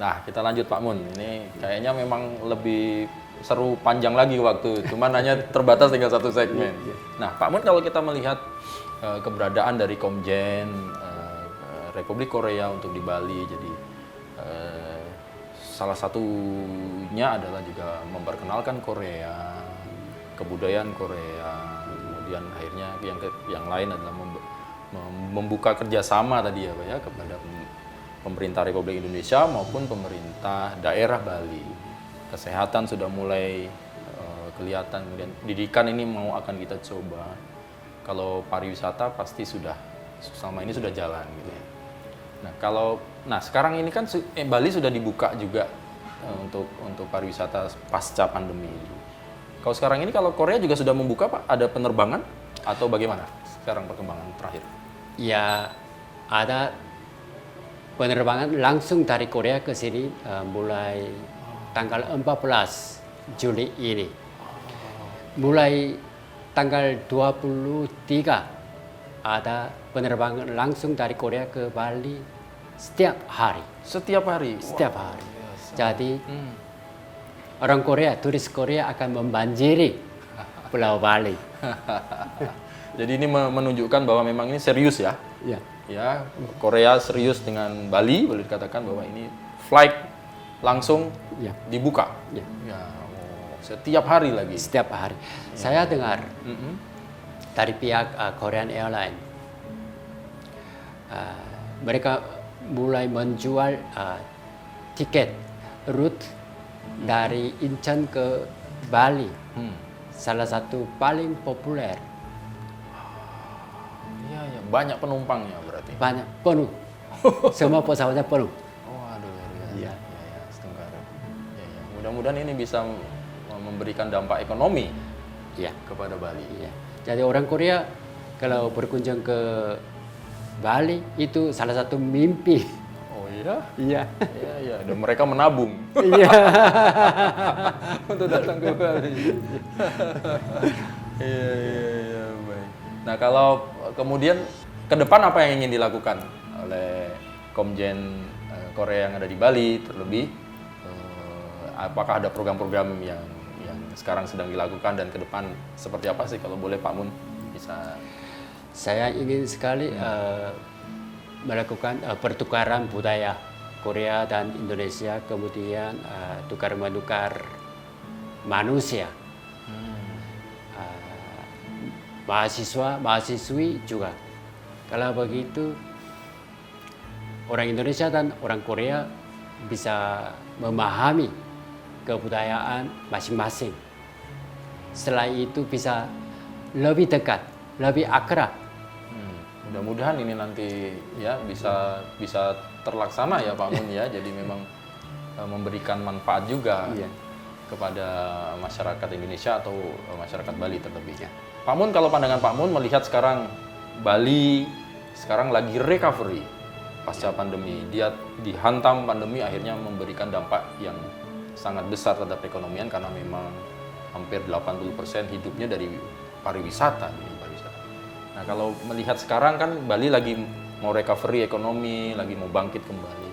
Nah, kita lanjut Pak Mun. Ini kayaknya memang lebih seru panjang lagi waktu, cuman hanya terbatas tinggal satu segmen. Nah, Pak Mun, kalau kita melihat keberadaan dari Komjen Republik Korea untuk di Bali, jadi salah satunya adalah juga memperkenalkan Korea, kebudayaan Korea, kemudian akhirnya yang lain adalah membuka kerjasama tadi ya Pak ya kepada pemerintah Republik Indonesia maupun pemerintah daerah Bali. Kesehatan sudah mulai kelihatan, kemudian pendidikan ini akan kita coba. Kalau pariwisata pasti sudah selama ini sudah jalan gitu ya. Nah sekarang ini kan Bali sudah dibuka juga untuk pariwisata pasca pandemi. Kalau sekarang ini kalau Korea juga sudah membuka Pak, ada penerbangan atau bagaimana sekarang perkembangan terakhir? Ya, ada penerbangan langsung dari Korea ke sini mulai tanggal 14 Juli ini. Mulai tanggal 23 ada penerbangan langsung dari Korea ke Bali setiap hari. Setiap hari? Setiap hari. Jadi orang Korea, turis Korea akan membanjiri Pulau Bali. Jadi ini menunjukkan bahwa memang ini serius ya? Ya. Ya, Korea serius dengan Bali, boleh dikatakan bahwa ini flight langsung dibuka. Ya. Ya, setiap hari lagi. Setiap hari. Saya dengar dari pihak Korean Airlines, mereka mulai menjual tiket rute dari Incheon ke Bali. Salah satu paling populer. Iya, ya, banyak penumpangnya berarti. Banyak, penuh. Semua pesawatnya penuh. Oh, aduh, luar biasa. Iya. Ya, setengah. Ya. Mudah-mudahan ini bisa memberikan dampak ekonomi Ya. kepada Bali. Iya. Jadi orang Korea kalau berkunjung ke Bali itu salah satu mimpi. Oh iya? Iya. Iya. Dan mereka menabung Iya. untuk datang ke Bali. Iya, baik. Nah, kalau kemudian ke depan apa yang ingin dilakukan oleh Komjen Korea yang ada di Bali, terlebih apakah ada program-program yang sekarang sedang dilakukan dan ke depan seperti apa sih kalau boleh Pak Mun bisa? Saya ingin sekali melakukan pertukaran budaya Korea dan Indonesia, kemudian tukar-menukar manusia. Mahasiswa, mahasiswi juga. Kalau begitu, orang Indonesia dan orang Korea bisa memahami kebudayaan masing-masing. Setelah itu bisa lebih dekat, lebih akrab. Mudah-mudahan ini nanti ya bisa terlaksana ya Pak Mun ya. Jadi memang memberikan manfaat juga kepada masyarakat Indonesia atau masyarakat Bali terlebihnya. Pak Mun, kalau pandangan Pak Mun melihat sekarang Bali sekarang lagi recovery pasca pandemi, dia dihantam pandemi akhirnya memberikan dampak yang sangat besar terhadap perekonomian karena memang hampir 80% hidupnya dari pariwisata. Nah, kalau melihat sekarang kan Bali lagi mau recovery ekonomi, lagi mau bangkit kembali.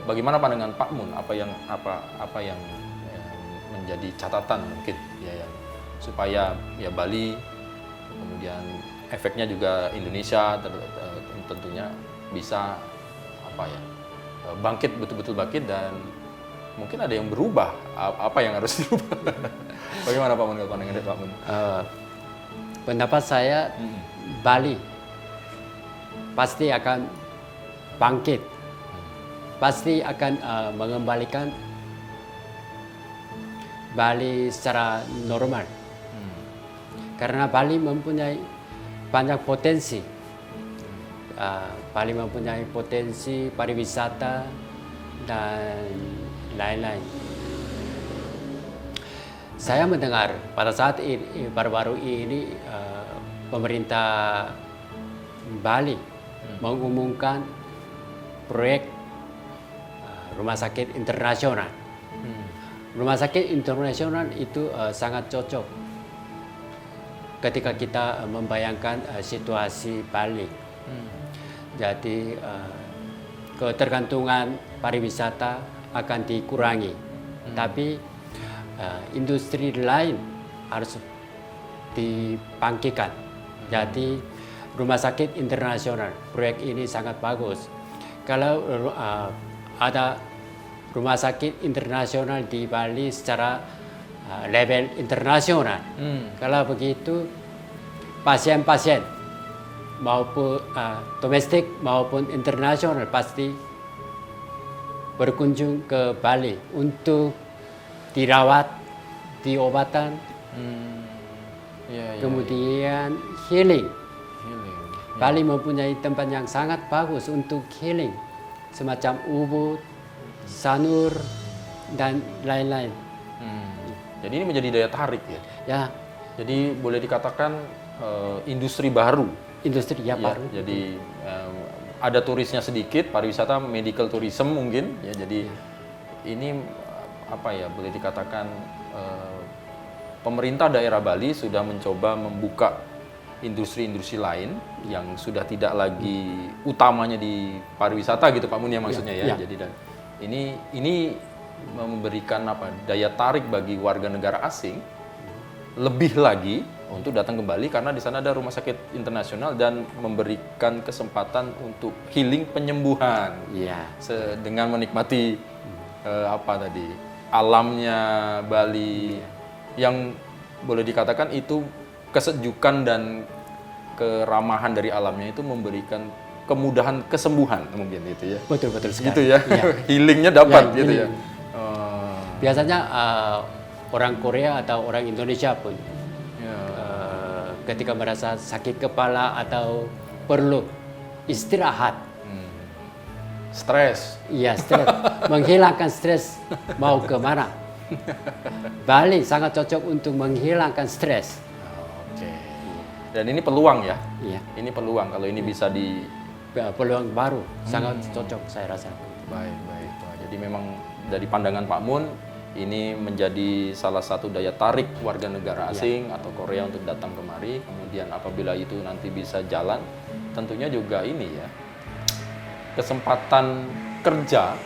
Bagaimana pandangan Pak Mun? Apa yang menjadi catatan mungkin ya yang supaya ya Bali kemudian efeknya juga Indonesia tentunya bisa bangkit, betul-betul bangkit, dan mungkin ada yang berubah. Apa yang harus dirubah? Bagaimana Pak Mun kalau pandangan Pak Mun? Pendapat saya, Bali pasti akan bangkit, pasti akan mengembalikan Bali secara normal. Karena Bali mempunyai banyak potensi. Bali mempunyai potensi pariwisata dan lain-lain. Saya mendengar pada saat ini, baru-baru ini pemerintah Bali mengumumkan proyek rumah sakit internasional. Rumah sakit internasional itu sangat cocok ketika kita membayangkan situasi Bali. Jadi ketergantungan pariwisata akan dikurangi. Tapi industri lain harus dibangkitkan. Jadi rumah sakit internasional, proyek ini sangat bagus. Kalau ada rumah sakit internasional di Bali secara level internasional, kalau begitu pasien-pasien maupun domestik maupun internasional pasti berkunjung ke Bali untuk dirawat, diobatan, kemudian healing. Bali mempunyai tempat yang sangat bagus untuk healing, semacam Ubud, Sanur, dan lain-lain. Jadi ini menjadi daya tarik ya. Ya, Jadi boleh dikatakan industri baru. industri ya, baru. Jadi ada turisnya sedikit, pariwisata, medical tourism mungkin. Ya, jadi ini apa ya, boleh dikatakan pemerintah daerah Bali sudah mencoba membuka industri-industri lain yang sudah tidak lagi utamanya di pariwisata gitu Pak Mun ya maksudnya ya. Jadi dan ini memberikan apa daya tarik bagi warga negara asing lebih lagi untuk datang ke Bali karena di sana ada rumah sakit internasional dan memberikan kesempatan untuk healing penyembuhan. Iya. Dengan menikmati apa tadi alamnya Bali yang boleh dikatakan itu kesejukan dan keramahan dari alamnya itu memberikan kemudahan kesembuhan mungkin itu ya. Betul sekali. Gitu ya. Iya. Healingnya dapat gitu ya. Biasanya orang Korea atau orang Indonesia pun ketika merasa sakit kepala atau perlu istirahat, Stres. iya stres, menghilangkan stres mau kemana? Bali sangat cocok untuk menghilangkan stres. Oke. Dan ini peluang ya. Iya, Ini peluang kalau ini bisa di peluang baru sangat cocok saya rasa. baik. Wah, jadi memang dari pandangan Pak Mun ini menjadi salah satu daya tarik warga negara asing atau Korea untuk datang kemari. Kemudian apabila itu nanti bisa jalan, tentunya juga ini ya kesempatan kerja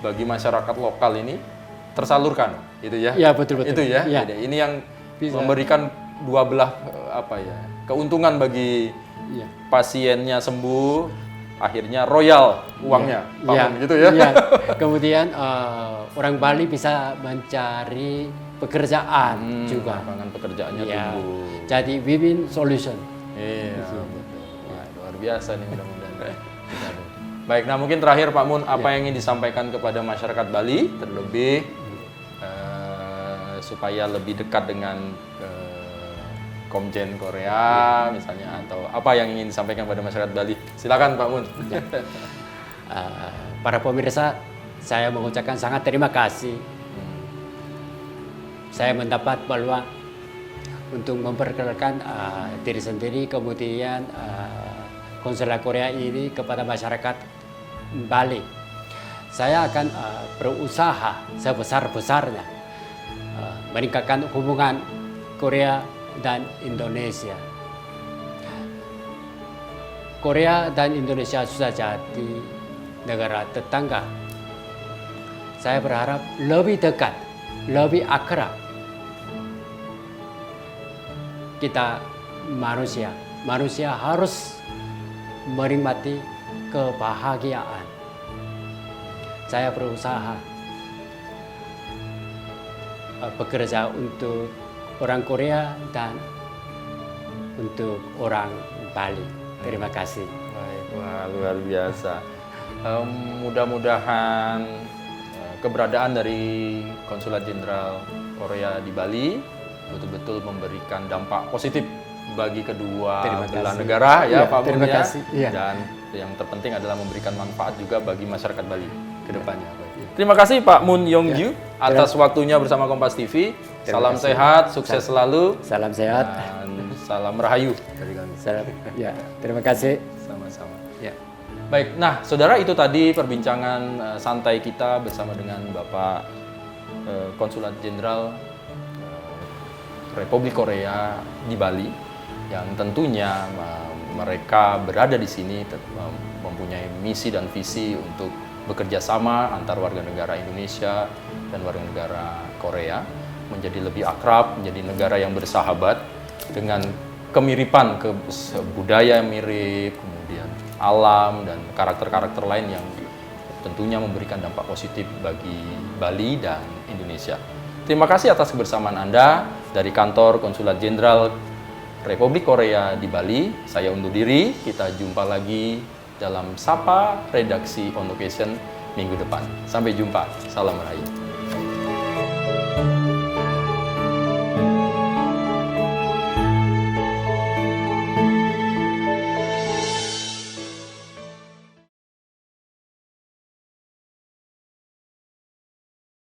bagi masyarakat lokal ini tersalurkan, gitu ya? Iya betul. Itu ya. Iya. Jadi ini yang memberikan dua belah apa ya keuntungan bagi pasiennya sembuh, akhirnya royal uangnya, Pak Mun, gitu ya? Iya. Kemudian orang Bali bisa mencari pekerjaan juga. Lapangan pekerjaannya Iya. tumbuh. Jadi win-win solution. Iya, betul. Wah, luar biasa nih mudah-mudahan. Baik, nah mungkin terakhir Pak Mun, apa yang ingin disampaikan kepada masyarakat Bali, terlebih supaya lebih dekat dengan Komjen Korea misalnya, atau apa yang ingin disampaikan kepada masyarakat Bali? Silakan Pak Mun. Para pemirsa, saya mengucapkan sangat terima kasih. Saya mendapat peluang untuk memperkenalkan diri sendiri, kemudian konsulat Korea ini kepada masyarakat Bali. Saya akan berusaha sebesar-besarnya meningkatkan hubungan Korea dan Indonesia. Korea dan Indonesia sudah jadi negara tetangga. Saya berharap lebih dekat, lebih akrab. Kita manusia harus menikmati kebahagiaan. Saya berusaha bekerja untuk orang Korea dan untuk orang Bali. Terima kasih. Baik, wah luar biasa. Mudah-mudahan keberadaan dari Konsulat Jenderal Korea di Bali betul-betul memberikan dampak positif bagi kedua belah negara ya Pak Mun terima ya. kasih. Iya. Dan yang terpenting adalah memberikan manfaat juga bagi masyarakat Bali ke depannya. Terima kasih Pak Mun Yongju atas waktunya bersama Kompas TV. Salam sehat, sukses selalu. Salam sehat. Dan salam rahayu dari kami. Salam. Ya, terima kasih. Sama-sama. Ya. Baik, nah saudara itu tadi perbincangan santai kita bersama dengan Bapak Konsulat Jenderal Republik Korea di Bali yang tentunya mereka berada di sini mempunyai misi dan visi untuk bekerja sama antar warga negara Indonesia dan warga negara Korea menjadi lebih akrab, menjadi negara yang bersahabat dengan kemiripan budaya yang mirip, kemudian alam dan karakter-karakter lain yang tentunya memberikan dampak positif bagi Bali dan Indonesia. Terima kasih atas kebersamaan Anda dari Kantor Konsulat Jenderal Republik Korea di Bali. Saya undur diri, kita jumpa lagi dalam Sapa Redaksi On Location minggu depan. Sampai jumpa, salam Rahayu.